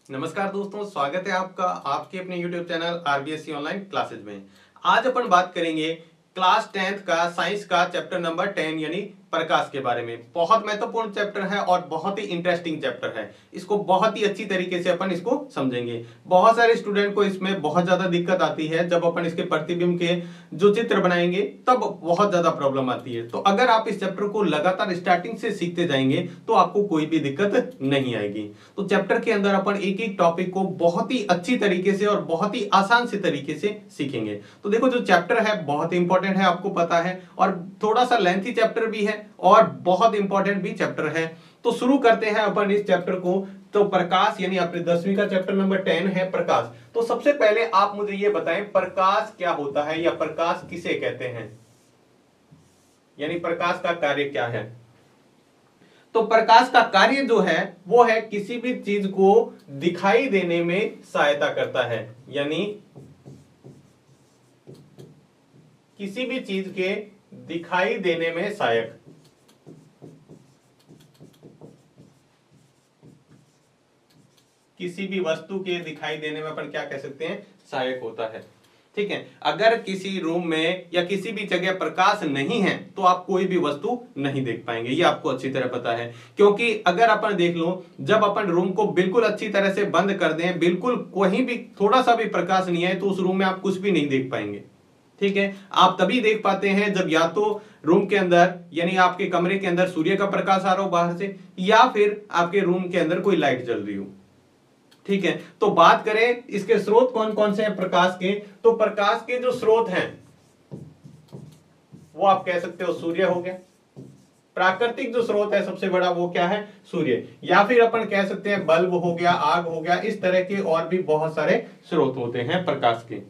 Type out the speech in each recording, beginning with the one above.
नमस्कार दोस्तों, स्वागत है आपका आपके अपने YouTube channel RBSC online classes में। आज अपन बात करेंगे क्लास 10th का साइंस का चैप्टर नंबर 10 यानी प्रकाश के बारे में। बहुत महत्वपूर्ण चैप्टर है और बहुत ही इंटरेस्टिंग चैप्टर है। इसको बहुत ही अच्छी तरीके से अपन इसको समझेंगे। बहुत सारे स्टूडेंट को इसमें बहुत ज्यादा दिक्कत आती है। जब अपन इसके प्रतिबिंब के जो चित्र बनाएंगे तब बहुत ज्यादा प्रॉब्लम आती है। तो अगर आप इस चैप्टर को लगातार स्टार्टिंग से सीखते जाएंगे तो आपको कोई भी दिक्कत नहीं आएगी। तो चैप्टर के अंदर अपन एक एक टॉपिक को बहुत ही अच्छी तरीके से और बहुत ही आसान से तरीके से सीखेंगे। तो देखो, जो चैप्टर है बहुत इंपॉर्टेंट है, आपको पता है, और थोड़ा सा लेंथी चैप्टर भी है और बहुत इंपॉर्टेंट भी चैप्टर है। तो शुरू करते हैं अपन इस चैप्टर को। तो प्रकाश यानी अपने 10वीं का चैप्टर नंबर 10 है प्रकाश। तो सबसे पहले आप मुझे ये बताएं, प्रकाश क्या होता है या प्रकाश किसे कहते हैं, यानी प्रकाश का कार्य क्या है। तो प्रकाश का कार्य जो है वो है किसी भी चीज को दिखाई देने में सहायता करता है, यानी किसी भी चीज के दिखाई देने में सहायक। किसी भी वस्तु के दिखाई देने में अपन क्या कह सकते हैं, सहायक होता है। ठीक है, अगर किसी रूम में या किसी भी जगह प्रकाश नहीं है तो आप कोई भी वस्तु नहीं देख पाएंगे, ये आपको अच्छी तरह पता है। क्योंकि अगर अपन देख लो, जब अपन रूम को बिल्कुल अच्छी तरह से बंद कर दें, बिल्कुल कहीं भी थोड़ा सा भी प्रकाश नहीं है, तो उस रूम में आप कुछ भी नहीं देख पाएंगे। ठीक है, आप तभी देख पाते हैं जब या तो रूम के अंदर यानी आपके कमरे के अंदर सूर्य का प्रकाश आ रहा हो बाहर से, या फिर आपके रूम के अंदर कोई लाइट जल रही हो। ठीक है, तो बात करें इसके स्रोत कौन कौन से हैं प्रकाश के, तो प्रकाश के जो स्रोत हैं वो आप कह सकते हो सूर्य हो गया। प्राकृतिक जो स्रोत है सबसे बड़ा वो क्या है, सूर्य। या फिर अपन कह सकते हैं बल्ब हो गया, आग हो गया, इस तरह के और भी बहुत सारे स्रोत होते हैं प्रकाश के।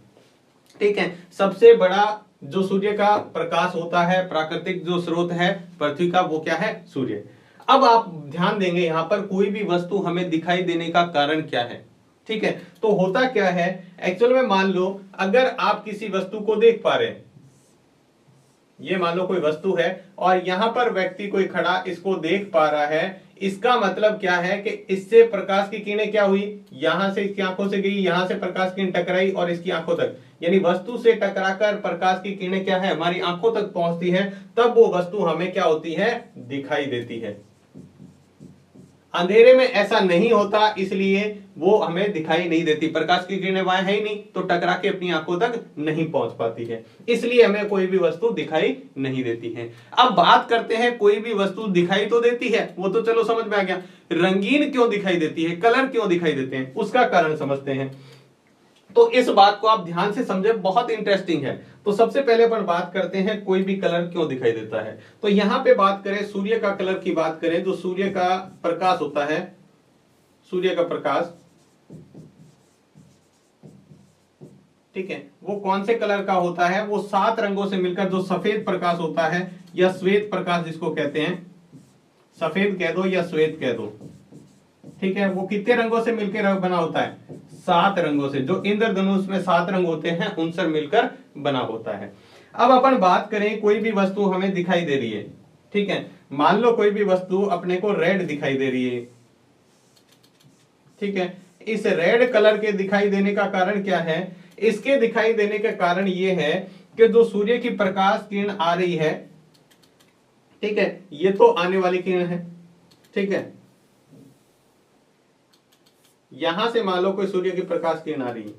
ठीक है, सबसे बड़ा जो सूर्य का प्रकाश होता है, प्राकृतिक जो स्रोत है पृथ्वी का, वो क्या है, सूर्य। अब आप ध्यान देंगे यहां पर कोई भी वस्तु हमें दिखाई देने का कारण क्या है। ठीक है, तो होता क्या है एक्चुअल में, मान लो अगर आप किसी वस्तु को देख पा रहे हैं, ये मान लो कोई वस्तु है और यहां पर व्यक्ति कोई खड़ा इसको देख पा रहा है, इसका मतलब क्या है कि इससे प्रकाश की किरणें क्या हुई, यहां से इसकी आंखों से गई, यहां से प्रकाश किरण टकराई और इसकी आंखों तक, यानी वस्तु से टकराकर प्रकाश की किरणें क्या है, हमारी आंखों तक पहुंचती है, तब वो वस्तु हमें क्या होती है, दिखाई देती है। अंधेरे में ऐसा नहीं होता, इसलिए वो हमें दिखाई नहीं देती, प्रकाश की किरणें वहां है ही नहीं, तो टकरा के अपनी आंखों तक नहीं पहुंच पाती है, इसलिए हमें कोई भी वस्तु दिखाई नहीं देती है। अब बात करते हैं, कोई भी वस्तु दिखाई तो देती है, वो तो चलो समझ में आ गया। रंगीन क्यों दिखाई देती है, कलर क्यों दिखाई देते हैं, उसका कारण समझते हैं। तो इस बात को आप ध्यान से समझे, बहुत इंटरेस्टिंग है। तो सबसे पहले अपन बात करते हैं कोई भी कलर क्यों दिखाई देता है। तो यहां पे बात करें सूर्य का कलर की बात करें, जो सूर्य का प्रकाश होता है, सूर्य का प्रकाश, ठीक है, वो कौन से कलर का होता है, वो 7 रंगों से मिलकर जो सफेद प्रकाश होता है या श्वेत प्रकाश जिसको कहते हैं, सफेद कह दो या श्वेत कह दो। ठीक है, वो कितने रंगों से मिलकर बना होता है, 7 रंगों से। जो इंद्रधनुष में 7 रंग होते हैं उनसे मिलकर बना होता है। अब अपन बात करें, कोई भी वस्तु हमें दिखाई दे रही है, ठीक है, मान लो कोई भी वस्तु अपने को रेड दिखाई दे रही है। ठीक है, इस रेड कलर के दिखाई देने का कारण क्या है, इसके दिखाई देने का कारण ये है कि जो सूर्य की प्रकाश किरण आ रही है, ठीक है, ये तो आने वाली किरण है। ठीक है, यहां से मान लो कोई सूर्य की प्रकाश किरण आ रही है,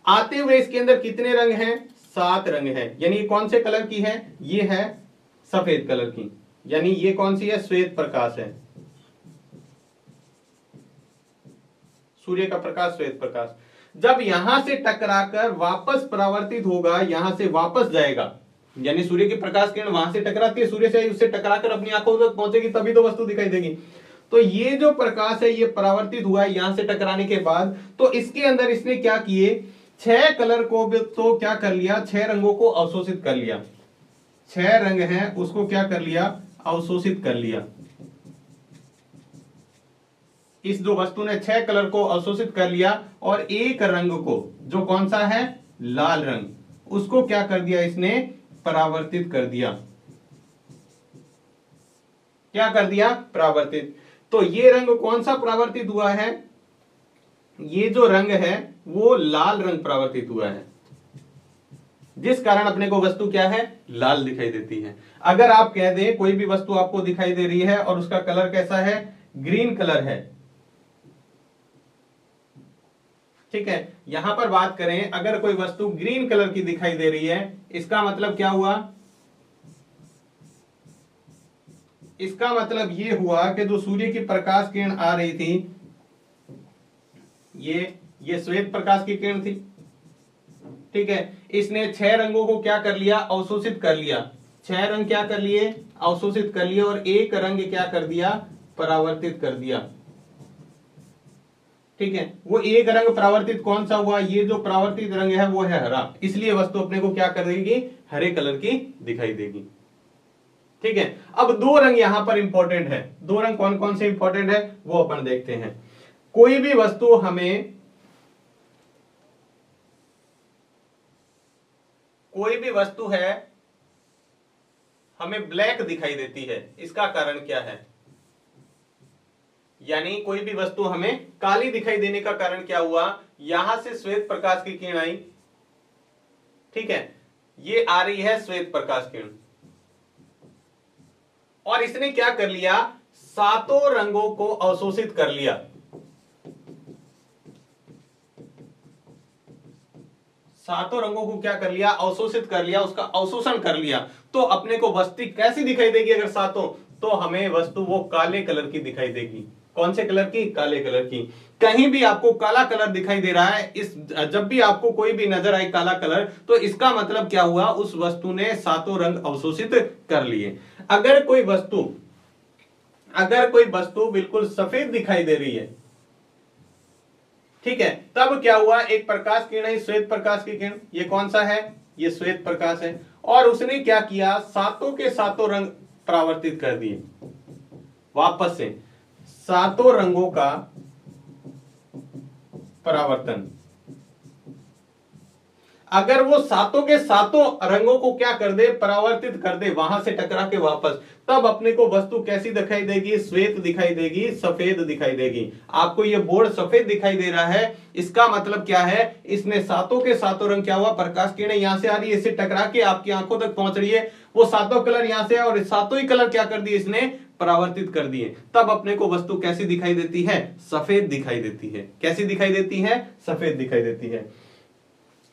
आते हुए इसके अंदर कितने रंग हैं, 7 रंग हैं। यानी कौन से कलर की है, ये है सफेद कलर की, यानी ये कौन सी है, श्वेत प्रकाश है। सूर्य का प्रकाश श्वेत प्रकाश, जब यहां से टकराकर वापस परावर्तित होगा, यहां से वापस जाएगा, यानी सूर्य की प्रकाश किरण वहां से टकराती है, सूर्य से उससे टकराकर अपनी आंखों तक पहुंचेगी, तभी तो वस्तु दिखाई देगी। तो ये जो प्रकाश है ये परावर्तित हुआ है यहां से टकराने के बाद, तो इसके अंदर इसने क्या किए, 6 कलर को भी तो क्या कर लिया, 6 रंगों को अवशोषित कर लिया। 6 रंग हैं उसको क्या कर लिया, अवशोषित कर लिया। इस जो वस्तु ने 6 कलर को अवशोषित कर लिया और एक रंग को, जो कौन सा है, लाल रंग, उसको क्या कर दिया, इसने परावर्तित कर दिया। क्या कर दिया, परावर्तित। तो ये रंग कौन सा परावर्तित हुआ है, ये जो रंग है वो लाल रंग परावर्तित हुआ है, जिस कारण अपने को वस्तु क्या है, लाल दिखाई देती है। अगर आप कह दें कोई भी वस्तु आपको दिखाई दे रही है और उसका कलर कैसा है, ग्रीन कलर है, ठीक है। यहां पर बात करें, अगर कोई वस्तु ग्रीन कलर की दिखाई दे रही है, इसका मतलब क्या हुआ, इसका मतलब ये हुआ कि जो सूर्य की प्रकाश किरण आ रही थी, ये श्वेत प्रकाश की किरण थी, ठीक है। इसने 6 रंगों को क्या कर लिया, अवशोषित कर लिया। 6 रंग क्या कर लिए, अवशोषित कर लिए, और एक रंग क्या कर दिया, परावर्तित कर दिया, ठीक है। वो एक रंग परावर्तित कौन सा हुआ, ये जो परावर्तित रंग है वो है हरा, इसलिए वस्तु अपने को क्या कर देगी, हरे कलर की दिखाई देगी, ठीक है। अब 2 रंग यहां पर इंपॉर्टेंट है, 2 रंग कौन कौन से इंपॉर्टेंट है वो अपन देखते हैं। कोई भी वस्तु हमें, कोई भी वस्तु है हमें ब्लैक दिखाई देती है, इसका कारण क्या है, यानी कोई भी वस्तु हमें काली दिखाई देने का कारण क्या हुआ, यहां से श्वेत प्रकाश की किरण आई, ठीक है, ये आ रही है श्वेत प्रकाश किरण, और इसने क्या कर लिया, 7 रंगों को अवशोषित कर लिया, 7 रंगों को क्या कर लिया, अवशोषित कर लिया, उसका अवशोषण कर लिया। तो अपने को वस्तु कैसी दिखाई देगी, अगर 7, तो हमें वस्तु वो काले कलर की दिखाई देगी। कौन से कलर की, काले कलर की। कहीं भी आपको काला कलर दिखाई दे रहा है, इस जब भी आपको कोई भी नजर आए काला कलर, तो इसका मतलब क्या हुआ, उस वस्तु ने 7 रंग अवशोषित कर लिए। अगर कोई वस्तु बिल्कुल सफेद दिखाई दे रही है, ठीक है, तब क्या हुआ, एक प्रकाश किरण है, श्वेत प्रकाश की किरण, ये कौन सा है, ये श्वेत प्रकाश है, और उसने क्या किया, 7 के 7 रंग परावर्तित कर दिए, वापस से 7 रंगों का परावर्तन। अगर वो 7 के 7 रंगों को क्या कर दे, परावर्तित कर दे, वहां से टकरा के वापस, तब अपने को वस्तु कैसी दिखाई देगी, श्वेत दिखाई देगी, सफेद दिखाई देगी। आपको ये बोर्ड सफेद दिखाई दे रहा है, इसका मतलब क्या है, इसने 7 के 7 रंग क्या हुआ, प्रकाश किरण यहां से आ रही है, इससे टकरा के आपकी आंखों तक पहुंच रही है, वो 7 कलर यहां से है, और 7 ही कलर क्या कर दिए, इसने परावर्तित कर दिए। तब अपने को वस्तु कैसी दिखाई देती है, सफेद दिखाई देती है। कैसी दिखाई देती है, सफेद दिखाई देती है।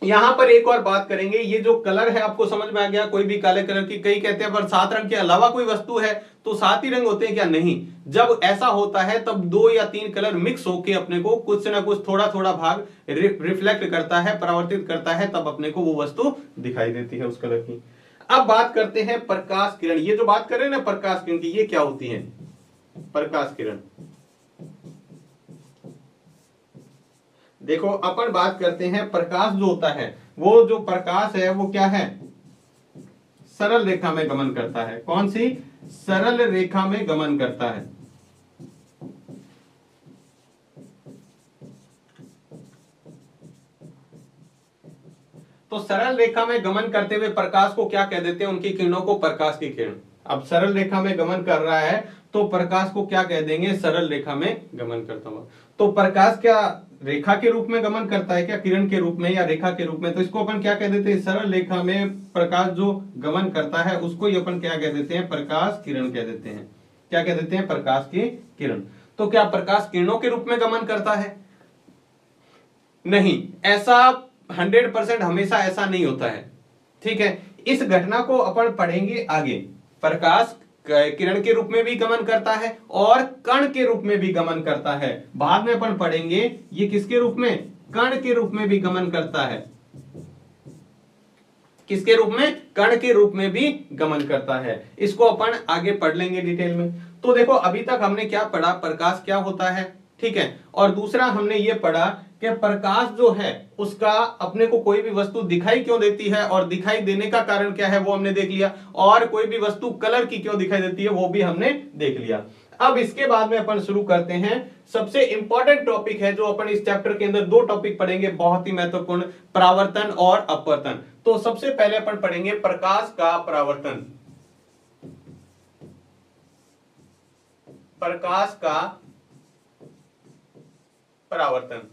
यहां पर एक और बात करेंगे, ये जो कलर है आपको समझ में आ गया, कोई भी काले कलर की, कई कहते हैं पर 7 रंग के अलावा कोई वस्तु है तो 7 ही रंग होते हैं क्या, नहीं। जब ऐसा होता है तब 2 या 3 कलर मिक्स होके अपने को कुछ ना कुछ थोड़ा थोड़ा भाग रिफ्लेक्ट करता है, परावर्तित करता है, तब अपने को वो वस्तु दिखाई देती है उस कलर की। अब बात करते हैं प्रकाश किरण। ये जो बात कर रहे हैं ना प्रकाश किरण की, ये क्या होती है, प्रकाश किरण। देखो अपन बात करते हैं, प्रकाश जो होता है, वो जो प्रकाश है वो क्या है, सरल रेखा में गमन करता है। कौन सी, सरल रेखा में गमन करता है। तो सरल रेखा में गमन करते हुए प्रकाश को क्या कह देते हैं, उनकी किरणों को प्रकाश की किरण। अब सरल रेखा में गमन कर रहा है तो प्रकाश को क्या कह देंगे, सरल रेखा में गमन करता हुआ। तो प्रकाश क्या रेखा के रूप में गमन करता है क्या, किरण के रूप में या रेखा के रूप में, तो इसको अपन क्या कह देते हैं, सरल रेखा में प्रकाश जो गमन करता है उसको ही अपन क्या कह देते हैं, प्रकाश किरण कह देते हैं। क्या कह देते हैं, प्रकाश की किरण। तो क्या प्रकाश किरणों के रूप में गमन करता है, नहीं, ऐसा 100% हमेशा ऐसा नहीं होता है, ठीक है। इस घटना को अपन पढ़ेंगे आगे। प्रकाश किरण के रूप में भी गमन करता है और कण के रूप में भी गमन करता है। बाद में अपन पढ़ेंगे ये किसके रूप में, कण के रूप में भी गमन करता है। किसके रूप में, कण के रूप में भी गमन करता है। इसको अपन आगे पढ़ लेंगे डिटेल में। तो देखो अभी तक हमने क्या पढ़ा, प्रकाश क्या होता है, ठीक है, और दूसरा हमने ये पढ़ा कि प्रकाश जो है उसका अपने को कोई भी वस्तु दिखाई क्यों देती है और दिखाई देने का कारण क्या है वो हमने देख लिया, और कोई भी वस्तु कलर की क्यों दिखाई देती है वो भी हमने देख लिया। अब इसके बाद में अपन शुरू करते हैं सबसे इंपॉर्टेंट टॉपिक है जो अपन इस चैप्टर के अंदर 2 टॉपिक पढ़ेंगे, बहुत ही महत्वपूर्ण, परावर्तन और अपवर्तन। तो सबसे पहले अपन पढ़ेंगे प्रकाश का परावर्तन। प्रकाश का परावर्तन,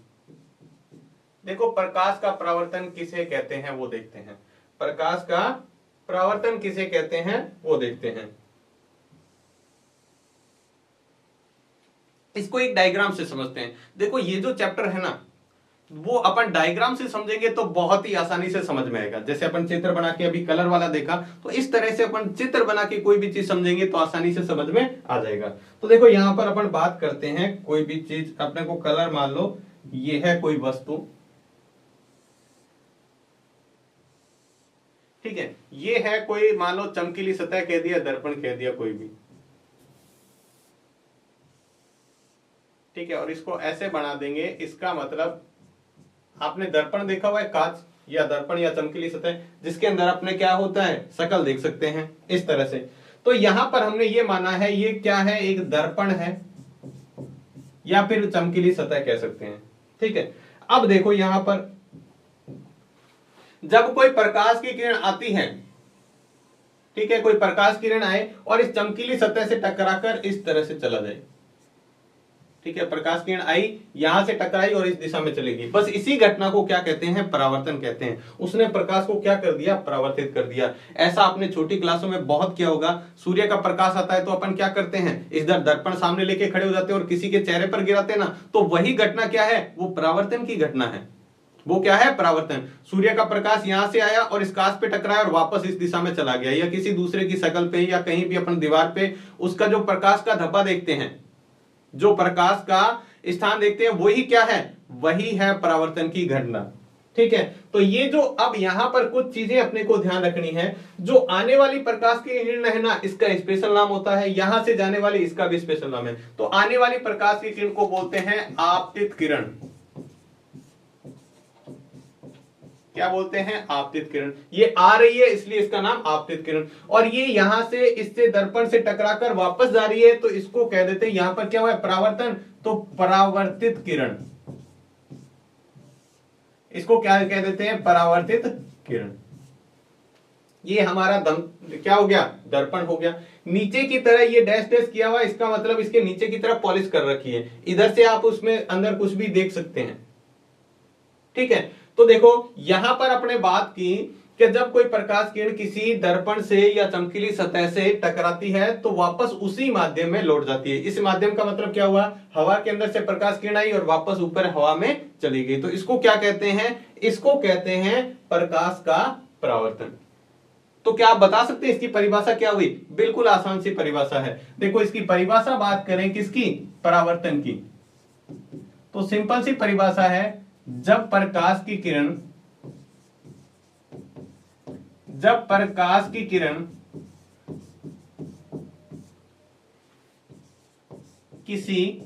देखो प्रकाश का परावर्तन किसे कहते हैं वो देखते हैं। प्रकाश का परावर्तन किसे कहते हैं वो देखते हैं। इसको एक डायग्राम से समझते हैं। देखो ये जो चैप्टर है ना, वो अपन डायग्राम से समझेंगे तो बहुत ही आसानी से समझ में आएगा। जैसे अपन चित्र बना के अभी कलर वाला देखा, तो इस तरह से अपन चित्र बना के कोई भी चीज समझेंगे तो आसानी से समझ में आ जाएगा। तो देखो यहां पर अपन बात करते हैं, कोई भी चीज अपने को कलर मान लो, ये है कोई वस्तु, ठीक है, ये है कोई मान लो चमकीली सतह कह दिया, दर्पण कह दिया, कोई भी, ठीक है, और इसको ऐसे बना देंगे। इसका मतलब आपने दर्पण देखा हुआ है, कांच या दर्पण या चमकीली सतह, जिसके अंदर अपने क्या होता है, शकल देख सकते हैं इस तरह से। तो यहां पर हमने ये माना है ये क्या है, एक दर्पण है या फिर चमकीली सतह कह सकते हैं, ठीक है। अब देखो यहां पर जब कोई प्रकाश की किरण आती है, ठीक है, कोई प्रकाश किरण आए और इस चमकीली सतह से टकराकर इस तरह से चला जाए, ठीक है, प्रकाश किरण आई, यहां से टकराई और इस दिशा में चलेगी, बस इसी घटना को क्या कहते हैं, परावर्तन कहते हैं। उसने प्रकाश को क्या कर दिया, परावर्तित कर दिया। ऐसा आपने छोटी क्लासों में बहुत किया होगा। सूर्य का प्रकाश आता है तो अपन क्या करते हैं, इधर दर्पण सामने लेके खड़े हो जाते हैं और किसी के चेहरे पर गिराते हैं ना, तो वही घटना क्या है, वो परावर्तन की घटना है। वो क्या है, परावर्तन। सूर्य का प्रकाश यहां से आया और इस कांच पे टकराया और वापस इस दिशा में चला गया, या किसी दूसरे की शकल पे या कहीं भी अपन दीवार पे उसका जो प्रकाश का धब्बा देखते हैं, जो प्रकाश का स्थान देखते हैं, वही क्या है, वही है परावर्तन की घटना, ठीक है। तो ये जो अब यहां पर कुछ चीजें अपने को ध्यान रखनी है, जो आने वाली प्रकाश की किरण है ना, इसका स्पेशल नाम होता है, यहां से जाने वाली इसका भी स्पेशल नाम है। तो आने वाली प्रकाश की किरण को बोलते हैं आपतित किरण। क्या बोलते हैं, आपतित किरण। ये आ रही है इसलिए इसका नाम आपतित किरण, और ये यहां से इससे दर्पण से टकराकर वापस जा रही है तो इसको कह देते हैं, यहां पर क्या हुआ है, परावर्तन, तो परावर्तित किरण। इसको क्या कह देते हैं, परावर्तित किरण। ये हमारा क्या हो गया, दर्पण हो गया। नीचे की तरह ये डैश डैश किया हुआ, इसका मतलब इसके नीचे की तरफ पॉलिश कर रखी है, इधर से आप उसमें अंदर कुछ भी देख सकते हैं, ठीक है। तो देखो यहां पर अपने बात की कि जब कोई प्रकाश किरण किसी दर्पण से या चमकीली सतह से टकराती है तो वापस उसी माध्यम में लौट जाती है। इस माध्यम का मतलब क्या हुआ, हवा के अंदर से प्रकाश किरण आई और वापस ऊपर हवा में चली गई, तो इसको क्या कहते हैं, इसको कहते हैं प्रकाश का परावर्तन। तो क्या आप बता सकते हैं इसकी परिभाषा क्या हुई, बिल्कुल आसान सी परिभाषा है। देखो इसकी परिभाषा बात करें किसकी, परावर्तन की, तो सिंपल सी परिभाषा है, जब प्रकाश की किरण किसी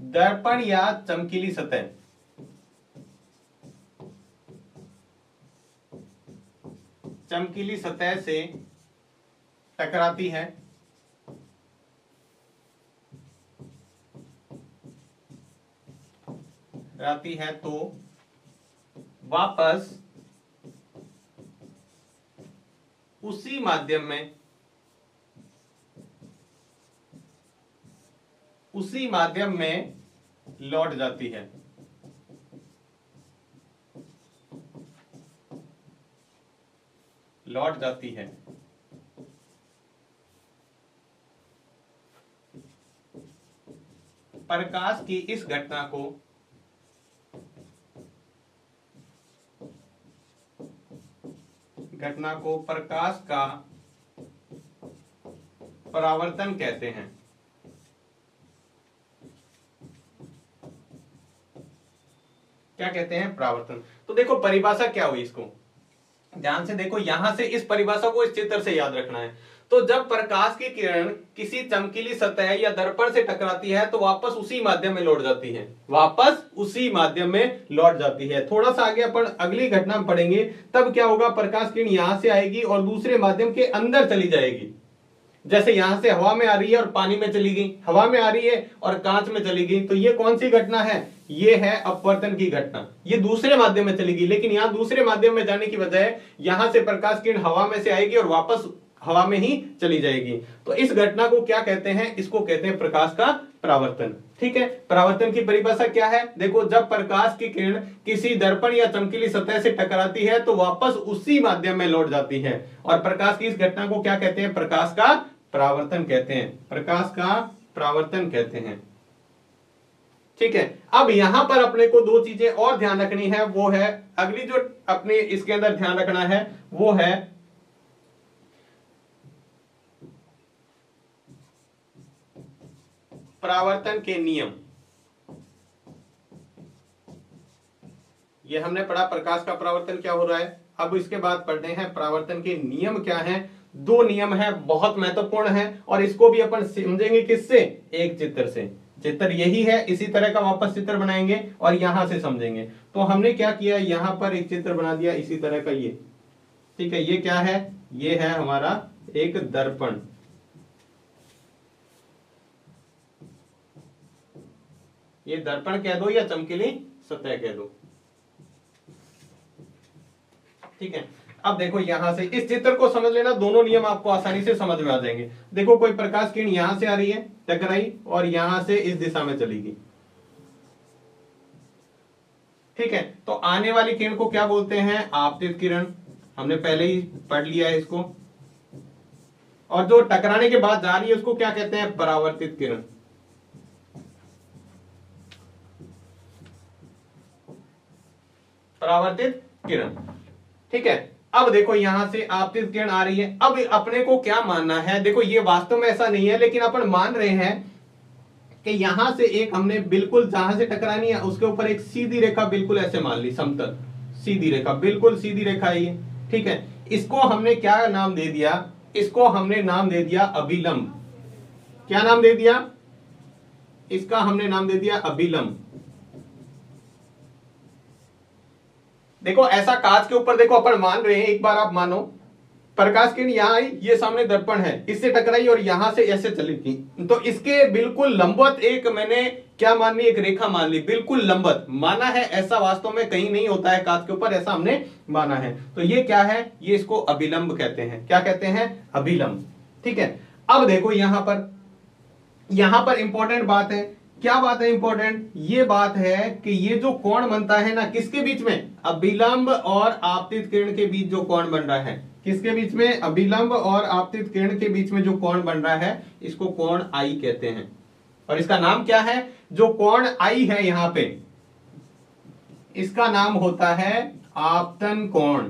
दर्पण या चमकीली सतह से टकराती है तो वापस उसी माध्यम में लौट जाती है। प्रकाश की इस घटना को प्रकाश का परावर्तन कहते हैं। क्या कहते हैं, परावर्तन। तो देखो परिभाषा क्या हुई, इसको ध्यान से देखो, यहां से इस परिभाषा को इस चित्र से याद रखना है। तो जब प्रकाश की किरण किसी चमकीली सतह या दर्पण से टकराती है तो वापस उसी माध्यम में लौट जाती है, थोड़ा सा आगे अपन अगली घटना में पढ़ेंगे, तब क्या होगा, प्रकाश किरण यहां से आएगी और दूसरे माध्यम के अंदर चली जाएगी। जैसे यहां से हवा में आ रही है और पानी में चली गई, हवा में आ रही है और कांच में चली गई, तो ये कौन सी घटना है, ये है अपवर्तन की घटना। ये दूसरे माध्यम में चली गई, लेकिन यहां दूसरे माध्यम में जाने की बजाय यहां से प्रकाश किरण हवा में से आएगी और वापस हवा में ही चली जाएगी। तो इस घटना को क्या कहते हैं, इसको कहते हैं प्रकाश का परावर्तन। ठीक है, परावर्तन की परिभाषा क्या है? देखो, जब प्रकाश की किरण किसी दर्पण या चमकीली सतह से टकराती है तो वापस उसी माध्यम में लौट जाती है, और प्रकाश की इस घटना को क्या कहते हैं? प्रकाश का परावर्तन कहते हैं। प्रकाश का परावर्तन कहते हैं। ठीक है, अब यहां पर अपने को दो चीजें और ध्यान रखनी है, वो है अगली जो अपने इसके अंदर ध्यान रखना है वो है परावर्तन के नियम। ये हमने पढ़ा प्रकाश का परावर्तन क्या हो रहा है, अब इसके बाद पढ़ते हैं परावर्तन के नियम क्या हैं। दो नियम है, बहुत महत्वपूर्ण है, और इसको भी अपन समझेंगे किससे? एक चित्र से। चित्र यही है, इसी तरह का वापस चित्र बनाएंगे और यहां से समझेंगे। तो हमने क्या किया, यहां पर एक चित्र बना दिया इसी तरह का ये। ठीक है, ये क्या है? ये है हमारा एक दर्पण। ये दर्पण कह दो या चमकीली सतह कह दो। ठीक है, अब देखो यहां से इस चित्र को समझ लेना, दोनों नियम आपको आसानी से समझ में आ जाएंगे। देखो, कोई प्रकाश किरण यहां से आ रही है, टकराई, और यहां से इस दिशा में चलेगी। ठीक है, तो आने वाली किरण को क्या बोलते हैं? आपतित किरण। हमने पहले ही पढ़ लिया है इसको। और जो टकराने के बाद जा रही है उसको क्या कहते हैं? परावर्तित किरण। परावर्तित किरण। ठीक है, अब देखो यहां से आपतित किरण आ रही है। अब अपने को क्या मानना है? देखो, ये वास्तव में ऐसा नहीं है, लेकिन अपन मान रहे हैं कि यहां से एक हमने बिल्कुल जहां से टकरानी है उसके ऊपर एक सीधी रेखा बिल्कुल ऐसे मान ली, समतल सीधी रेखा, बिल्कुल सीधी रेखा है ये। ठीक है, इसको हमने क्या नाम दे दिया? इसको हमने नाम दे दिया अभिलंब। क्या नाम दे दिया? इसका हमने नाम दे दिया अभिलंब। देखो, ऐसा कांच के ऊपर देखो अपन मान रहे हैं, एक बार आप मानो, प्रकाश किरण यहां आई, ये सामने दर्पण है, इससे टकराई और यहां से ऐसे चली थी, तो इसके बिल्कुल लंबवत एक मैंने क्या मान ली? एक रेखा मान ली, बिल्कुल लंबवत माना है। ऐसा वास्तव में कहीं नहीं होता है कांच के ऊपर, ऐसा हमने माना है। तो ये क्या है? ये इसको अभिलंब कहते हैं। क्या कहते हैं? अभिलंब। ठीक है, अब देखो यहां पर इंपॉर्टेंट बात है। क्या बात है इंपॉर्टेंट? ये बात है कि ये जो कोण बनता है ना, किसके बीच में? अभिलंब और आपतित किरण के बीच जो कोण बन रहा है, किसके बीच में? अभिलंब और आपतित किरण के बीच में जो कोण बन रहा है, इसको कोण आई कहते हैं। और इसका नाम क्या है? जो कोण आई है यहां पे, इसका नाम होता है आपतन कोण।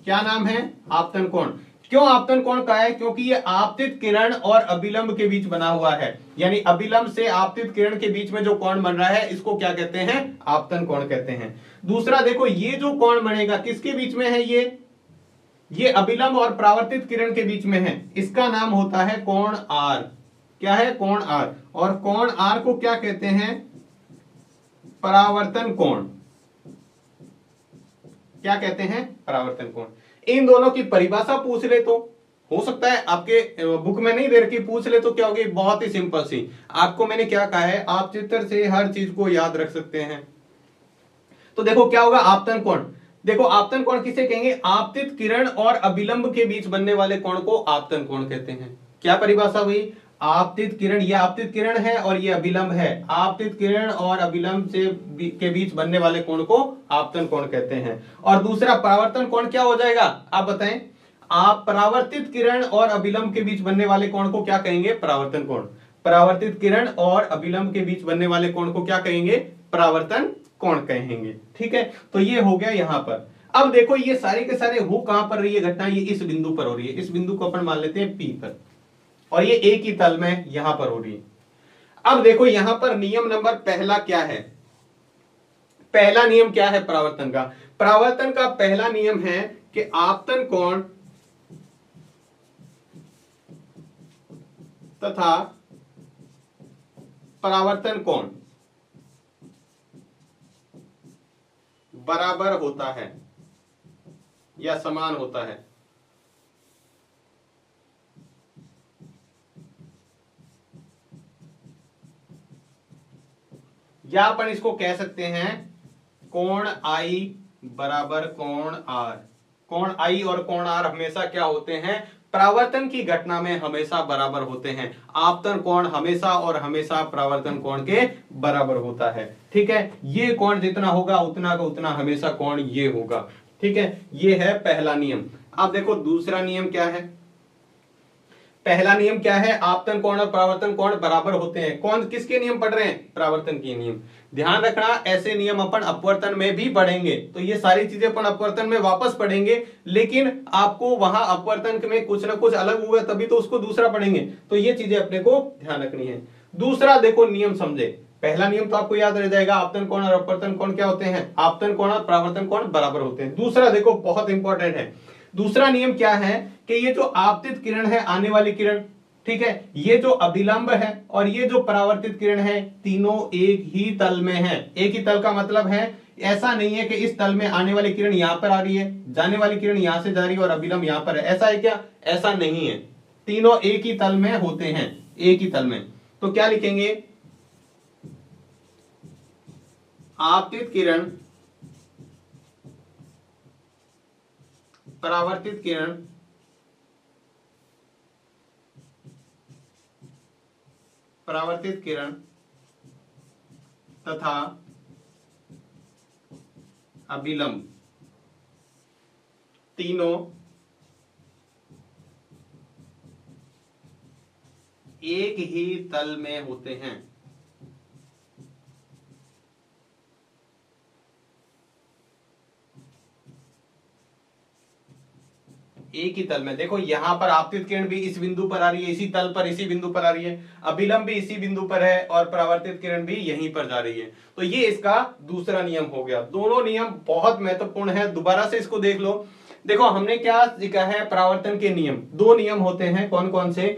क्या नाम है? आपतन कोण। क्यों आपतन कोण का है? क्योंकि ये आपतित किरण और अभिलंब के बीच बना हुआ है, यानी अभिलंब से आपतित किरण के बीच में जो कोण बन रहा है, इसको क्या कहते हैं? आपतन कोण कहते हैं। दूसरा देखो, ये जो कोण बनेगा किसके बीच में है? ये अभिलंब और परावर्तित किरण के बीच में है, इसका नाम होता है कोण आर। क्या है? कोण आर। और कोण आर को क्या कहते हैं? परावर्तन कोण। क्या कहते हैं? परावर्तन कोण। इन दोनों की परिभाषा पूछ ले तो हो सकता है आपके बुक में नहीं दे रखी, पूछ ले तो क्या होगी? बहुत ही सिंपल सी। आपको मैंने क्या कहा है, आप चित्र से हर चीज को याद रख सकते हैं। तो देखो क्या होगा? आपतन कोण। देखो, आपतन कोण किसे कहेंगे? आपतित किरण और अभिलंब के बीच बनने वाले कोण को आपतन कोण कहते हैं। क्या परिभाषा हुई? आपतित किरण, ये आपतित किरण है और ये अभिलंब है, आपतित किरण और अभिलंब से के बीच बनने वाले कोण को आपतन कोण कहते हैं। और दूसरा परावर्तन कोण क्या हो जाएगा? आप बताएं। आप परावर्तित किरण और अभिलंब के बीच बनने वाले कोण को क्या कहेंगे? परावर्तन कोण। परावर्तित किरण और अभिलंब के बीच बनने वाले कोण को क्या कहेंगे? परावर्तन कोण कहेंगे। ठीक है, तो ये हो गया यहां पर। अब देखो, ये सारे के सारे हो कहां पर रही है घटना? ये इस बिंदु पर हो रही है। इस बिंदु को अपन मान लेते हैं P पर, और ये एक ही तल में यहां पर हो रही है। अब देखो यहां पर नियम नंबर पहला क्या है? पहला नियम क्या है परावर्तन का? परावर्तन का पहला नियम है कि आपतन कोण तथा परावर्तन कोण बराबर होता है या समान होता है। या अपन इसको कह सकते हैं कोण आई बराबर कोण आर। कोण आई और कोण आर हमेशा क्या होते हैं? परावर्तन की घटना में हमेशा बराबर होते हैं। आपतन कोण हमेशा और हमेशा परावर्तन कोण के बराबर होता है। ठीक है, ये कोण जितना होगा उतना का उतना हमेशा कोण ये होगा। ठीक है, ये है पहला नियम। अब देखो दूसरा नियम क्या है। पहला नियम क्या है, आपतन कोण और परावर्तन कोण बराबर होते हैं। कौन किसके नियम पढ़ रहे हैं, परावर्तन के नियम। ध्यान रखना ऐसे नियम अपन अपवर्तन में भी पढ़ेंगे, तो ये सारी चीजें अपन अपवर्तन में वापस पढ़ेंगे, लेकिन आपको वहां अपवर्तन में कुछ ना कुछ अलग हुआ तभी तो उसको दूसरा पढ़ेंगे, तो ये चीजें अपने को ध्यान रखनी है। दूसरा देखो नियम समझे, पहला नियम तो आपको याद रह जाएगा, आपतन कोण और अपवर्तन कोण क्या होते हैं, आपतन कोण और परावर्तन कोण बराबर होते हैं। दूसरा देखो बहुत इंपॉर्टेंट है, दूसरा नियम क्या है कि ये जो आपतित किरण है, आने वाली किरण, ठीक है, ये जो अभिलंब है और ये जो परावर्तित किरण है, तीनों एक ही तल में है। एक ही तल का मतलब है ऐसा नहीं है कि इस तल में आने वाली किरण यहां पर आ रही है, जाने वाली किरण यहां से जा रही है और अभिलंब यहां पर है, ऐसा है क्या, ऐसा नहीं है। तीनों एक ही तल में होते हैं, एक ही तल में। तो क्या लिखेंगे, आपतित किरण, परावर्तित किरण, परावर्तित किरण तथा अभिलंब तीनों एक ही तल में होते हैं। एक ही तल में। देखो यहां पर आपतित किरण भी इस बिंदु पर आ रही है, इसी तल पर, इसी बिंदु पर आ रही है, अभिलंब भी इसी बिंदु पर है और परावर्तित किरण भी यहीं पर जा रही है। तो ये इसका दूसरा नियम हो गया। दोनों नियम बहुत महत्वपूर्ण है, दोबारा से इसको देख लो। देखो हमने क्या सीखा है, परावर्तन के नियम, दो नियम होते हैं, कौन कौन से।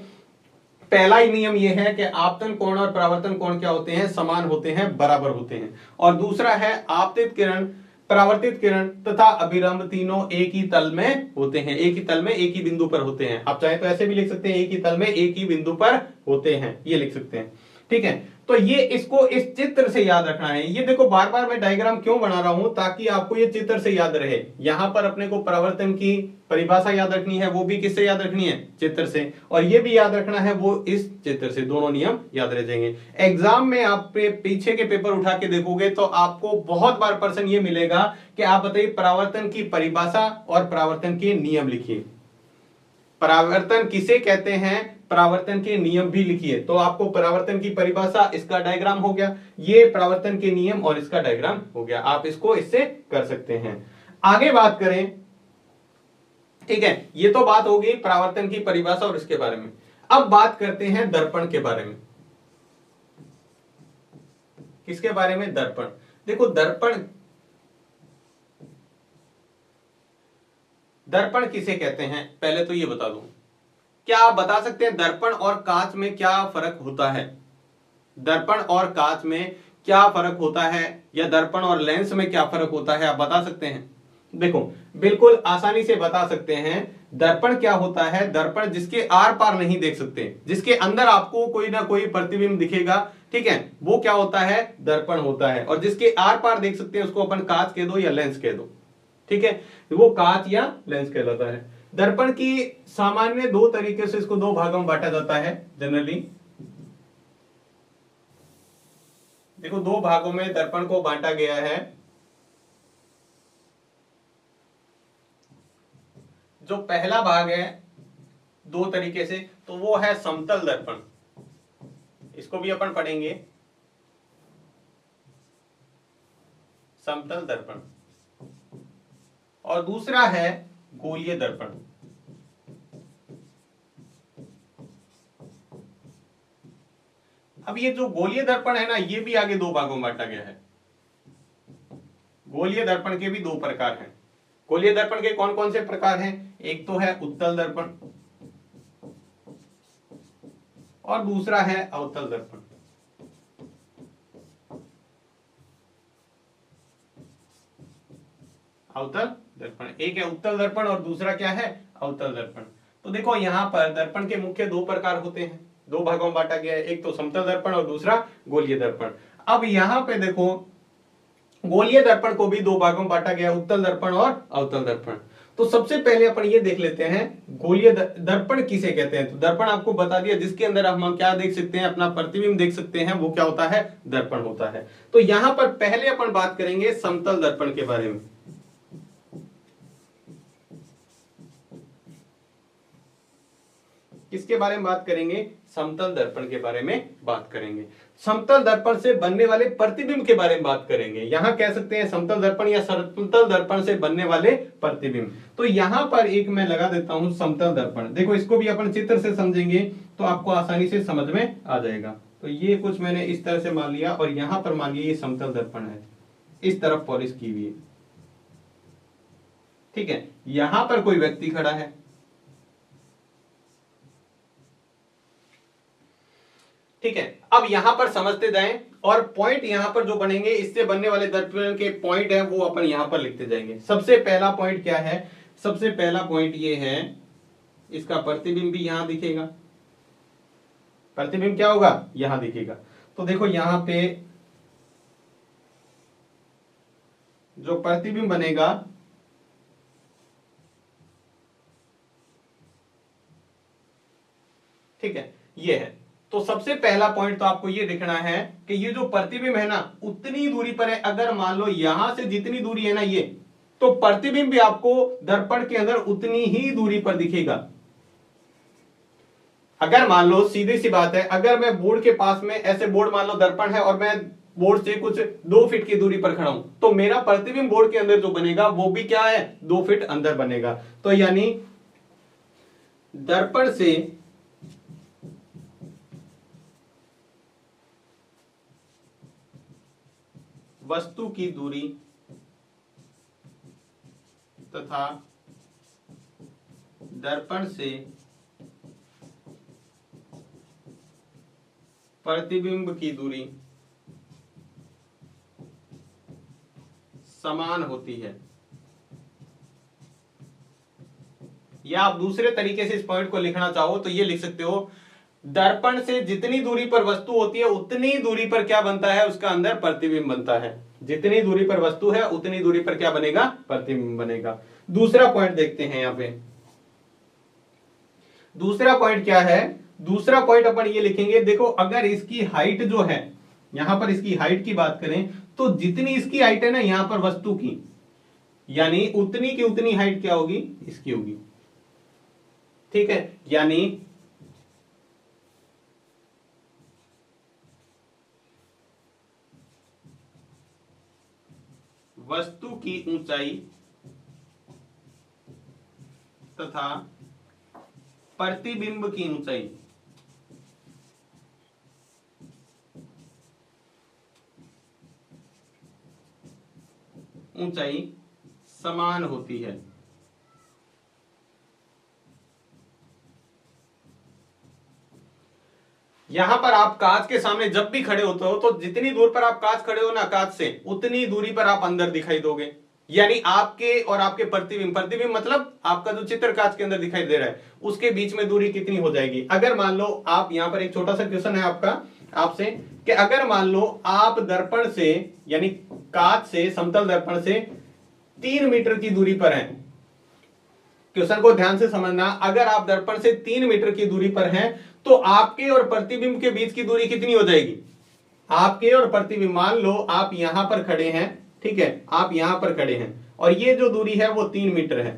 पहला ही नियम यह है कि आपतन कोण और परावर्तन कोण क्या होते हैं, समान होते हैं, बराबर होते हैं। और दूसरा है आपतित किरण, परावर्तित किरण तथा अभिलंब तीनों एक ही तल में होते हैं, एक ही तल में एक ही बिंदु पर होते हैं। आप चाहे तो ऐसे भी लिख सकते हैं, एक ही तल में एक ही बिंदु पर होते हैं, ये लिख सकते हैं। ठीक है, तो ये इसको इस चित्र से याद रखना है। ये देखो बार बार मैं डायग्राम क्यों बना रहा हूं, ताकि आपको ये चित्र से याद रहे। यहां पर अपने को परावर्तन की परिभाषा याद रखनी है, वो भी किससे याद रखनी है, चित्र से, और ये भी याद रखना है, वो इस चित्र से। दोनों नियम याद रह जाएंगे। एग्जाम में आप पीछे के पेपर उठा के देखोगे तो आपको बहुत बार प्रश्न ये मिलेगा कि आप बताइए परावर्तन की परिभाषा और परावर्तन के नियम लिखिए। परावर्तन किसे कहते हैं, परावर्तन के नियम भी लिखिए। तो आपको परावर्तन की परिभाषा, इसका डायग्राम हो गया, ये परावर्तन के नियम और इसका डायग्राम हो गया। आप इसको इससे कर सकते हैं। आगे बात करें, ठीक है, ये तो बात हो गई परावर्तन की परिभाषा और इसके बारे में। अब बात करते हैं दर्पण के बारे में। किसके बारे में, दर्पण। देखो दर्पण, दर्पण किसे कहते हैं, पहले तो ये बता दूं। क्या आप बता सकते हैं दर्पण और कांच में क्या फर्क होता है, दर्पण और कांच में क्या फर्क होता है, या दर्पण और लेंस में क्या फर्क होता है, आप बता सकते हैं। देखो बिल्कुल आसानी से बता सकते हैं। दर्पण क्या होता है, दर्पण जिसके आर पार नहीं देख सकते, जिसके अंदर आपको कोई ना कोई प्रतिबिंब दिखेगा, ठीक है, वो क्या होता है, दर्पण होता है। और जिसके आर पार देख सकते हैं उसको अपन कांच कह दो या लेंस कह दो, ठीक है, वो कांच या लेंस कहलाता है। दर्पण की सामान्य दो तरीके से इसको दो भागों में बांटा जाता है जनरली। देखो दो भागों में दर्पण को बांटा गया है। जो पहला भाग है दो तरीके से, तो वो है समतल दर्पण, इसको भी अपन पढ़ेंगे, समतल दर्पण। और दूसरा है गोलीय दर्पण। अब ये जो गोलीय दर्पण है ना, ये भी आगे दो भागों में बांटा गया है। गोलीय दर्पण के भी दो प्रकार हैं। गोलीय दर्पण के कौन कौन से प्रकार हैं, एक तो है उत्तल दर्पण और दूसरा है अवतल दर्पण। अवतल दर्पण, एक है उत्तल दर्पण और दूसरा क्या है, अवतल दर्पण। तो देखो यहां पर दर्पण के मुख्य दो प्रकार होते हैं, दो भागों में बांटा गया है, एक तो समतल दर्पण और दूसरा गोलीय दर्पण। अब यहां पे देखो गोलीय दर्पण को भी दो भागों में बांटा गया, उत्तल दर्पण और अवतल दर्पण। तो सबसे पहले अपन ये देख लेते हैं गोलीय दर्पण किसे कहते हैं। तो दर्पण आपको बता दिया, जिसके अंदर हम क्या देख सकते हैं, अपना प्रतिबिंब देख सकते हैं, वो क्या होता है, दर्पण होता है। तो यहां पर पहले अपन बात करेंगे समतल दर्पण के बारे में। किसके बारे में बात करेंगे, समतल दर्पण के बारे में बात करेंगे। समतल दर्पण से बनने वाले प्रतिबिंब के बारे में बात करेंगे। यहां कह सकते हैं समतल दर्पण या समतल दर्पण से बनने वाले प्रतिबिंब। तो यहां पर एक मैं लगा देता हूं समतल दर्पण। देखो इसको भी अपन चित्र से समझेंगे तो आपको आसानी से समझ में आ जाएगा। तो ये कुछ मैंने इस तरह से मान लिया और यहां पर मान लिया ये समतल दर्पण है, इस तरफ पॉलिश की हुई है, ठीक है। यहां पर कोई व्यक्ति खड़ा है, ठीक है। अब यहां पर समझते जाएं और पॉइंट यहां पर जो बनेंगे, इससे बनने वाले दर्पण के पॉइंट है वो अपन यहां पर लिखते जाएंगे। सबसे पहला पॉइंट क्या है, सबसे पहला पॉइंट ये है, इसका प्रतिबिंब भी यहां दिखेगा। प्रतिबिंब क्या होगा, यहां दिखेगा। तो देखो यहां पे जो प्रतिबिंब बनेगा, ठीक है, ये है। तो सबसे पहला पॉइंट तो आपको ये दिखना है कि ये जो प्रतिबिंब है ना उतनी दूरी पर है। अगर मान लो यहां से जितनी दूरी है ना ये, तो प्रतिबिंब भी आपको दर्पण के अंदर उतनी ही दूरी पर दिखेगा। अगर मान लो सीधी सी बात है, अगर मैं बोर्ड के पास में ऐसे, बोर्ड मान लो दर्पण है और मैं बोर्ड से कुछ 2 फीट की दूरी पर खड़ा हूं, तो मेरा प्रतिबिंब बोर्ड के अंदर जो बनेगा वो भी क्या है, 2 फीट अंदर बनेगा। तो यानी दर्पण से वस्तु की दूरी तथा दर्पण से प्रतिबिंब की दूरी समान होती है। या आप दूसरे तरीके से इस पॉइंट को लिखना चाहो तो ये लिख सकते हो, दर्पण से जितनी दूरी पर वस्तु होती है उतनी दूरी पर क्या बनता है, उसका अंदर प्रतिबिंब बनता है। जितनी दूरी पर वस्तु है उतनी दूरी पर क्या बनेगा, प्रतिबिंब बनेगा। दूसरा पॉइंट देखते हैं यहां पे। दूसरा पॉइंट क्या है, दूसरा पॉइंट अपन ये लिखेंगे, देखो अगर इसकी हाइट जो है, यहां पर इसकी हाइट की बात करें तो जितनी इसकी हाइट है ना यहां पर वस्तु की, यानी उतनी की उतनी हाइट क्या होगी, इसकी होगी, ठीक है। यानी वस्तु की ऊंचाई तथा प्रतिबिंब की ऊंचाई समान होती है। यहां पर आप कांच के सामने जब भी खड़े होते हो तो जितनी दूर पर आप कांच खड़े हो ना कांच से, उतनी दूरी पर आप अंदर दिखाई दोगे। यानी आपके और आपके प्रतिबिंब, प्रतिबिंब मतलब आपका जो चित्र कांच के अंदर दिखाई दे रहा है, उसके बीच में दूरी कितनी हो जाएगी। अगर मान लो आप, यहां पर एक छोटा सा क्वेश्चन है आपका आपसे, कि अगर मान लो आप दर्पण से यानी कांच से, समतल दर्पण से 3 मीटर की दूरी पर हैं। क्वेश्चन को ध्यान से समझना, अगर आप दर्पण से 3 मीटर की दूरी पर हैं तो आपके और प्रतिबिंब के बीच की दूरी कितनी हो जाएगी, आपके और प्रतिबिंब, मान लो आप यहां पर खड़े हैं, ठीक है, आप यहां पर खड़े हैं और ये जो दूरी है वो 3 मीटर है,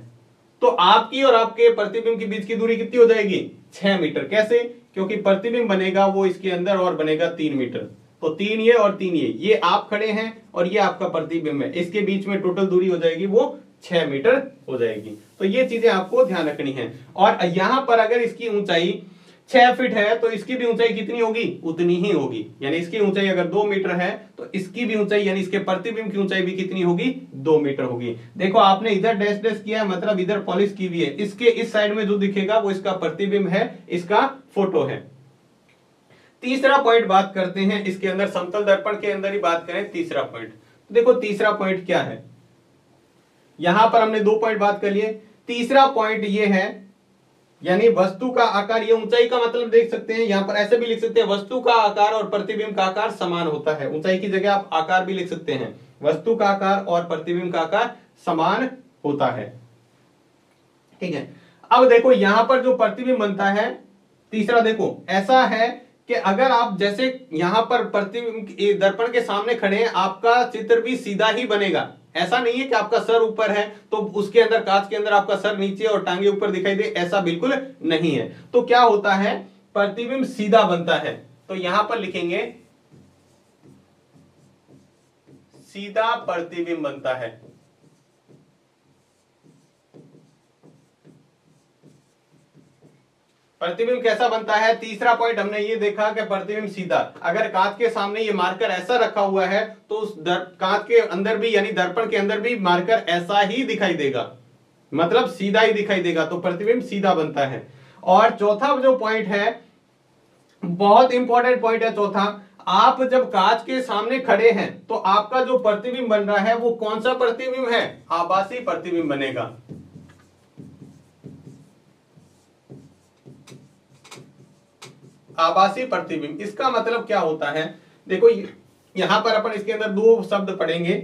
तो आपकी और आपके प्रतिबिंब के बीच की दूरी कितनी हो जाएगी, 6 मीटर। कैसे, क्योंकि प्रतिबिंब बनेगा वो इसके अंदर और बनेगा 3 मीटर, तो 3 ये और 3 ये आप खड़े हैं और ये आपका प्रतिबिंब है, इसके बीच में टोटल दूरी हो जाएगी वो 6 मीटर हो जाएगी। तो ये चीजें आपको ध्यान रखनी है। और यहां पर अगर इसकी ऊंचाई 6 फीट है तो इसकी भी ऊंचाई कितनी होगी, उतनी ही होगी। यानी इसकी ऊंचाई अगर 2 मीटर है तो इसकी भी ऊंचाई यानी इसके प्रतिबिंब की ऊंचाई भी कितनी होगी, 2 मीटर होगी। देखो आपने इधर डैश डैश किया है, मतलब इधर पॉलिश की हुई है, इसके इस साइड में जो दिखेगा वो इसका प्रतिबिंब है, इसका फोटो है। तीसरा पॉइंट बात करते हैं इसके अंदर, समतल दर्पण के अंदर ही बात करें तीसरा पॉइंट। तो देखो तीसरा पॉइंट क्या है, यहां पर हमने 2 पॉइंट बात कर लिए, तीसरा पॉइंट ये है, यानी वस्तु का आकार, ये ऊंचाई का मतलब देख सकते हैं, यहां पर ऐसे भी लिख सकते हैं, वस्तु का आकार और प्रतिबिंब का आकार समान होता है। ऊंचाई की जगह आप आकार भी लिख सकते हैं, वस्तु का आकार और प्रतिबिंब का आकार समान होता है। ठीक है। अब देखो यहां पर जो प्रतिबिंब बनता है, तीसरा देखो ऐसा है कि अगर आप जैसे यहां पर प्रतिबिंब दर्पण के सामने खड़े हैं, आपका चित्र भी सीधा ही बनेगा। ऐसा नहीं है कि आपका सर ऊपर है तो उसके अंदर, कांच के अंदर आपका सर नीचे और टांगे ऊपर दिखाई दे, ऐसा बिल्कुल नहीं है। तो क्या होता है, प्रतिबिंब सीधा बनता है। तो यहां पर लिखेंगे सीधा प्रतिबिंब बनता है। प्रतिबिंब कैसा बनता है, तीसरा पॉइंट हमने ये देखा कि प्रतिबिंब सीधा। अगर कांच के सामने ये मार्कर ऐसा रखा हुआ है तो उस कांच के अंदर भी यानी दर्पण के अंदर भी मार्कर ऐसा ही दिखाई देगा, मतलब सीधा ही दिखाई देगा, तो प्रतिबिंब सीधा बनता है। और चौथा जो पॉइंट है, बहुत इंपॉर्टेंट पॉइंट है चौथा, आप जब कांच के सामने खड़े हैं तो आपका जो प्रतिबिंब बन रहा है वो कौन सा प्रतिबिंब है, आभासी प्रतिबिंब बनेगा। आभासी प्रतिबिंब, इसका मतलब क्या होता है, देखो यहां पर अपन इसके अंदर दो शब्द पढ़ेंगे,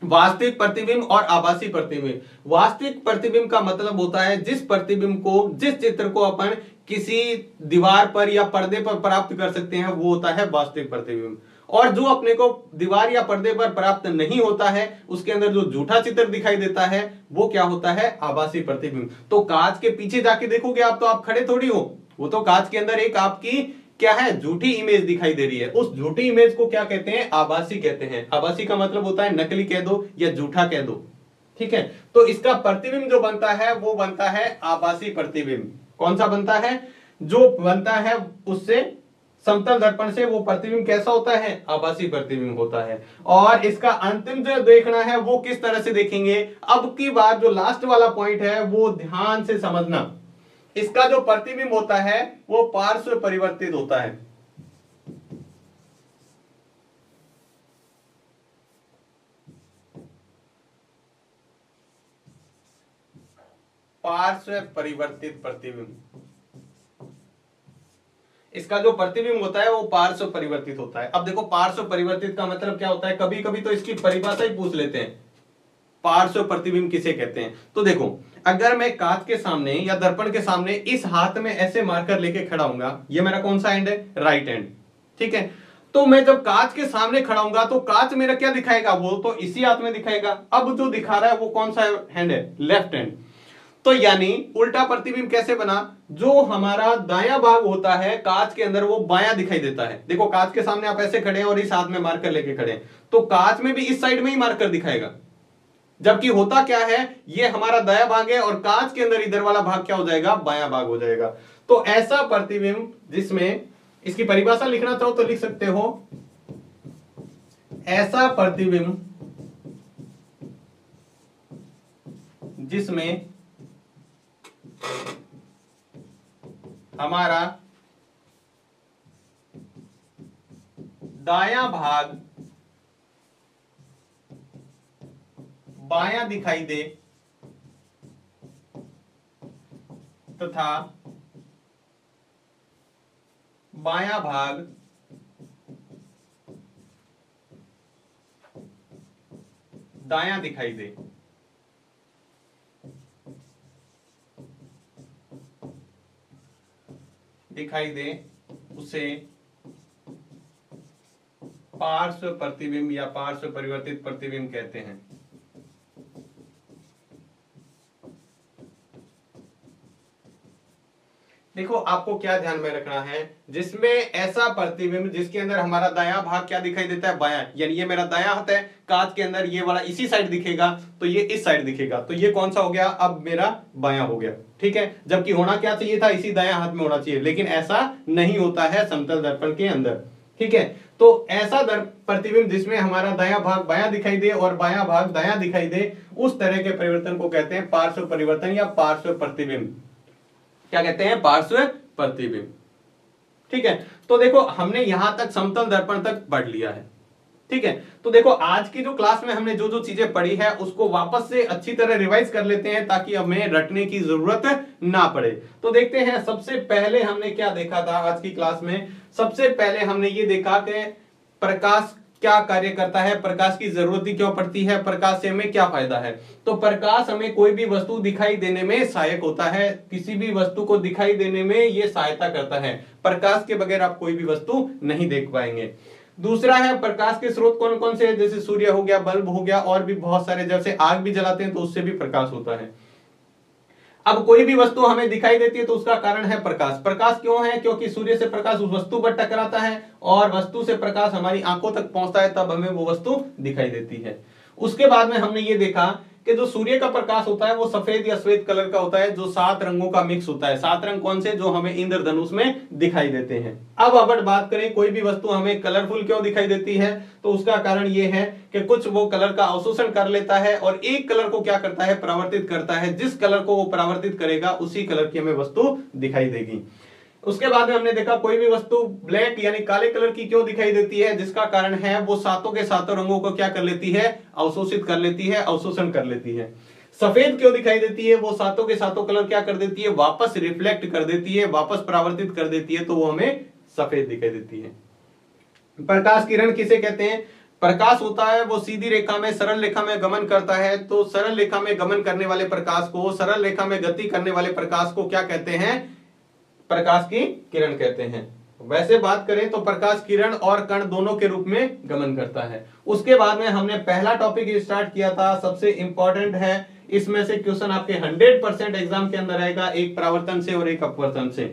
वास्तविक प्रतिबिंब और आभासी प्रतिबिंब। वास्तविक प्रतिबिंब का मतलब होता है जिस प्रतिबिंब को, जिस चित्र को अपन किसी दीवार पर या पर्दे पर प्राप्त कर सकते हैं, वो होता है वास्तविक प्रतिबिंब। और जो अपने को दीवार या पर्दे पर प्राप्त नहीं होता है, उसके अंदर जो झूठा चित्र दिखाई देता है, वो क्या होता है, आभासी प्रतिबिंब। तो कांच के पीछे जाके देखोगे आप तो आप खड़े थोड़ी हो, वो तो कांच के अंदर एक आपकी क्या है, झूठी इमेज दिखाई दे रही है। उस झूठी इमेज को क्या कहते हैं, आभासी कहते हैं। आभासी का मतलब होता है नकली कह दो या झूठा कह दो, ठीक है। तो इसका प्रतिबिंब जो बनता है वो बनता है आभासी प्रतिबिंब। कौन सा बनता है, जो बनता है उससे समतल दर्पण से, वो प्रतिबिंब कैसा होता है, आभासी प्रतिबिंब होता है। और इसका अंतिम जो देखना है वो किस तरह से देखेंगे, अब की बार जो लास्ट वाला पॉइंट है वो ध्यान से समझना। इसका जो प्रतिबिंब होता है वो पार्श्व परिवर्तित होता है। पार्श्व परिवर्तित प्रतिबिंब, इसका जो प्रतिबिंब होता है वो पार्श्व परिवर्तित होता है। अब देखो पार्श्व परिवर्तित का मतलब क्या होता है, कभी कभी तो इसकी परिभाषा ही पूछ लेते हैं, पार्श्व प्रतिबिंब किसे कहते हैं। तो देखो अगर मैं कांच के सामने या दर्पण के सामने इस हाथ में ऐसे मार्कर लेके खड़ा हूंगा, ये मेरा कौन सा हैंड है, राइट हैंड, ठीक है। तो मैं जब कांच के सामने खड़ा हूंगा तो कांच मेरा क्या दिखाएगा, वो तो इसी हाथ में दिखाएगा। अब जो दिखा रहा है वो कौन सा हैंड है, लेफ्ट हैंड। तो यानी उल्टा प्रतिबिंब कैसे बना, जो हमारा दायां भाग होता है कांच के अंदर वो बायां दिखाई देता है। देखो कांच के सामने आप ऐसे खड़े हैं और इस हाथ में मार्कर लेके खड़े हैं, तो कांच में भी इस साइड में ही मार्कर दिखाएगा, जबकि होता क्या है, ये हमारा दायां भाग है और कांच के अंदर इधर वाला भाग क्या हो जाएगा, बायां भाग हो जाएगा। तो ऐसा प्रतिबिंब जिसमें, इसकी परिभाषा लिखना चाहो तो लिख सकते हो, ऐसा प्रतिबिंब जिसमें हमारा दायां भाग बायां दिखाई दे तथा बायां भाग दायां दिखाई दे। उसे पार्श्व प्रतिबिंब या पार्श्व परिवर्तित प्रतिबिंब कहते हैं। देखो आपको क्या ध्यान में रखना है, जिसमें ऐसा प्रतिबिंब जिसके अंदर हमारा दायां भाग क्या दिखाई देता है, बायां, यानी ये मेरा दायां हाथ है, कांच के अंदर ये वाला इसी साइड दिखेगा, तो ये इस साइड दिखेगा, तो ये कौन सा हो गया, अब मेरा बायां हो गया, ठीक है। जबकि होना क्या चाहिए था, इसी दायां हाथ में होना चाहिए, लेकिन ऐसा नहीं होता है समतल दर्पण के अंदर, ठीक है। तो ऐसा प्रतिबिंब जिसमें हमारा दायां भाग बायां दिखाई दे और बायां भाग दायां दिखाई दे, उस तरह के परिवर्तन को कहते हैं पार्श्व परिवर्तन या पार्श्व प्रतिबिंब। क्या कहते हैं, पार्श्व प्रतिबिंब, ठीक है। तो देखो हमने यहां तक समतल दर्पण तक पढ़ लिया है, ठीक है। तो देखो आज की जो क्लास में हमने जो जो चीजें पढ़ी है उसको वापस से अच्छी तरह रिवाइज कर लेते हैं ताकि हमें रटने की जरूरत ना पड़े। तो देखते हैं, सबसे पहले हमने क्या देखा था आज की क्लास में, सबसे पहले हमने ये देखा कि प्रकाश क्या कार्य करता है, प्रकाश की जरूरत ही क्यों पड़ती है, प्रकाश से हमें क्या फायदा है। तो प्रकाश हमें कोई भी वस्तु दिखाई देने में सहायक होता है, किसी भी वस्तु को दिखाई देने में यह सहायता करता है। प्रकाश के बगैर आप कोई भी वस्तु नहीं देख पाएंगे। दूसरा है प्रकाश के स्रोत कौन कौन से हैं, जैसे सूर्य हो गया, बल्ब हो गया, और भी बहुत सारे, जैसे आग भी जलाते हैं तो उससे भी प्रकाश होता है। अब कोई भी वस्तु हमें दिखाई देती है तो उसका कारण है प्रकाश। प्रकाश क्यों है, क्योंकि सूर्य से प्रकाश उस वस्तु पर टकराता है और वस्तु से प्रकाश हमारी आंखों तक पहुंचता है, तब हमें वो वस्तु दिखाई देती है। उसके बाद में हमने ये देखा कि जो सूर्य का प्रकाश होता है वो सफेद या श्वेत कलर का होता है, जो 7 रंगों का मिक्स होता है। 7 रंग कौन से, जो हमें इंद्रधनुष में दिखाई देते हैं। अब अगर बात करें कोई भी वस्तु हमें कलरफुल क्यों दिखाई देती है, तो उसका कारण ये है कि कुछ वो कलर का अवशोषण कर लेता है और एक कलर को क्या करता है, परावर्तित करता है। जिस कलर को वो परावर्तित करेगा उसी कलर की हमें वस्तु दिखाई देगी। उसके बाद में हमने देखा कोई भी वस्तु ब्लैक यानी काले कलर की क्यों दिखाई देती है, जिसका कारण है वो सातों के सातों रंगों को क्या कर लेती है, अवशोषित कर लेती है, अवशोषण कर लेती है। सफेद क्यों दिखाई देती है, वो सातों के सातों कलर क्या कर देती है, वापस रिफ्लेक्ट कर देती है, वापस परावर्तित कर देती है, तो वो हमें सफेद दिखाई देती है। प्रकाश किरण किसे कहते हैं, प्रकाश होता है वो सीधी रेखा में, सरल रेखा में गमन करता है। तो सरल रेखा में गमन करने वाले प्रकाश को, सरल रेखा में गति करने वाले प्रकाश को क्या कहते हैं, प्रकाश की किरण कहते हैं। वैसे बात करें तो प्रकाश किरण और कण दोनों के रूप में गमन करता है। उसके बाद में हमने पहला टॉपिक स्टार्ट किया था, सबसे इंपॉर्टेंट है, इसमें से क्वेश्चन आपके 100% एग्जाम के अंदर आएगा, एक परावर्तन से और एक अपवर्तन से।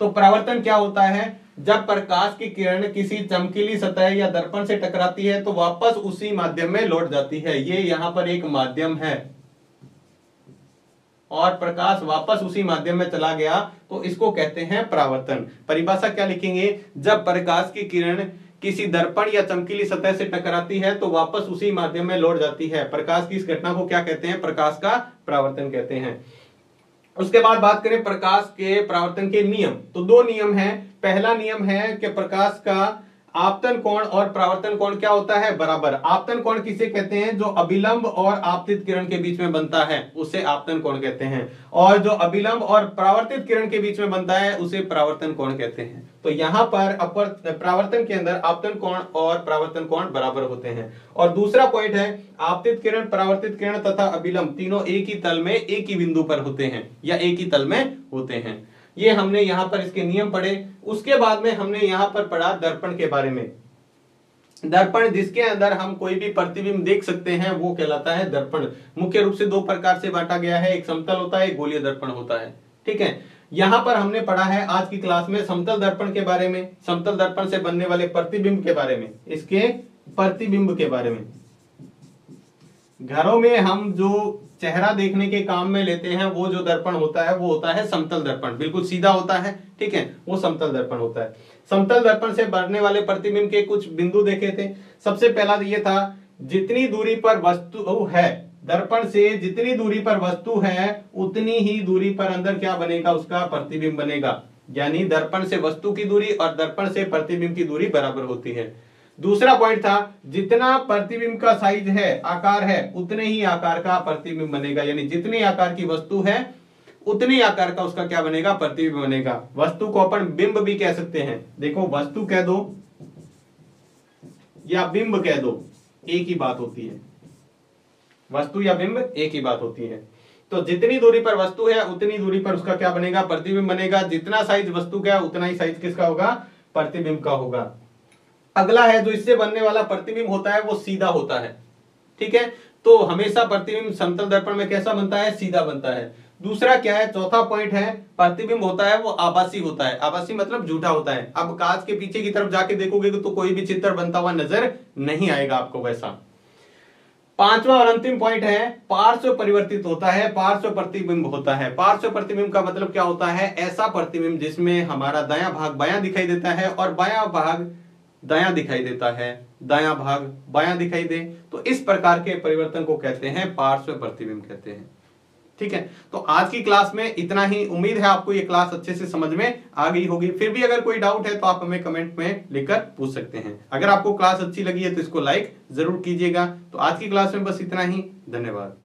तो परावर्तन क्या होता है, जब प्रकाश की किरण किसी चमकीली सतह या दर्पण से टकराती है तो वापस उसी माध्यम में लौट जाती है। ये यहां पर एक माध्यम है और प्रकाश वापस उसी माध्यम में चला गया तो इसको कहते हैं परावर्तन। परिभाषा क्या लिखेंगे, जब प्रकाश की किरण किसी दर्पण या चमकीली सतह से टकराती है तो वापस उसी माध्यम में लौट जाती है। प्रकाश की इस घटना को क्या कहते हैं, प्रकाश का परावर्तन कहते हैं। उसके बाद बात करें प्रकाश के परावर्तन के नियम, तो 2 नियम हैं। पहला नियम है कि प्रकाश का आपतन कोण और परावर्तन कोण क्या होता है, बराबर। आपतन कोण किसे कहते हैं, जो अभिलंब और आपतित किरण के बीच में बनता है उसे आपतन कोण कहते हैं, और जो अभिलंब और परावर्तित किरण के बीच में बनता है उसे परावर्तन कोण कहते हैं। तो यहाँ पर परावर्तन के अंदर आपतन कोण और परावर्तन कोण बराबर होते हैं। और दूसरा पॉइंट है, आपतित किरण, परावर्तित किरण तथा अभिलंब तीनों एक ही तल में एक ही बिंदु पर होते हैं या एक ही तल में होते हैं। ये हमने यहां पर इसके नियम पढ़े। उसके बाद में हमने यहां पर पढ़ा दर्पण के बारे में। दर्पण जिसके अंदर हम कोई भी प्रतिबिंब देख सकते हैं वो कहलाता है दर्पण। मुख्य रूप से 2 प्रकार से बांटा गया है, एक समतल होता है, एक गोलीय दर्पण होता है। ठीक है, यहां पर हमने पढ़ा है आज की क्लास में समतल दर्पण के बारे में, समतल दर्पण से बनने वाले प्रतिबिंब के बारे में, इसके प्रतिबिंब के बारे में। घरों में हम जो चेहरा देखने के काम में लेते हैं वो जो दर्पण होता है वो होता है समतल दर्पण, बिल्कुल सीधा होता है। ठीक है, वो समतल दर्पण होता है। समतल दर्पण से बनने वाले प्रतिबिंब के कुछ बिंदु देखे थे। सबसे पहला ये था, जितनी दूरी पर वस्तु है, दर्पण से जितनी दूरी पर वस्तु है उतनी ही दूरी पर अंदर क्या बनेगा, उसका प्रतिबिंब बनेगा। यानी दर्पण से वस्तु की दूरी और दर्पण से प्रतिबिंब की दूरी बराबर होती है। दूसरा पॉइंट था, जितना प्रतिबिंब का साइज है, आकार है, उतने ही आकार का प्रतिबिंब बनेगा। यानी जितने आकार की वस्तु है उतने आकार का उसका क्या बनेगा, प्रतिबिंब बनेगा। वस्तु को अपन बिंब भी कह सकते हैं। देखो, वस्तु कह दो या बिंब कह दो, एक ही बात होती है। वस्तु या बिंब एक ही बात होती है। तो जितनी दूरी पर वस्तु है उतनी दूरी पर उसका क्या बनेगा, प्रतिबिंब बनेगा। जितना साइज वस्तु का उतना ही साइज किसका होगा, प्रतिबिंब का होगा। अगला है, जो इससे बनने वाला प्रतिबिंब होता है वो सीधा होता है। ठीक है, तो हमेशा प्रतिबिंब समतल दर्पण में कैसा बनता है, सीधा बनता है। दूसरा क्या है, चौथा पॉइंट है, प्रतिबिंब होता है वो आभासी होता है। आभासी मतलब झूठा होता है। अब कांच के पीछे की तरफ जाके देखोगे तो कोई भी चित्र बनता हुआ नजर नहीं आएगा आपको वैसा। 5वां और अंतिम पॉइंट है, पार्श्व परिवर्तित होता है, पार्श्व प्रतिबिंब होता है। पार्श्व प्रतिबिंब का मतलब क्या होता है, ऐसा प्रतिबिंब जिसमें हमारा दायां भाग बायां दिखाई देता है और बायां भाग दायां दिखाई देता है, दायां भाग बायां दिखाई दे, तो इस प्रकार के परिवर्तन को कहते हैं पार्श्व प्रतिबिंब कहते हैं। ठीक है, तो आज की क्लास में इतना ही। उम्मीद है आपको ये क्लास अच्छे से समझ में आ गई होगी। फिर भी अगर कोई डाउट है तो आप हमें कमेंट में लिखकर पूछ सकते हैं। अगर आपको क्लास अच्छी लगी है तो इसको लाइक जरूर कीजिएगा। तो आज की क्लास में बस इतना ही, धन्यवाद।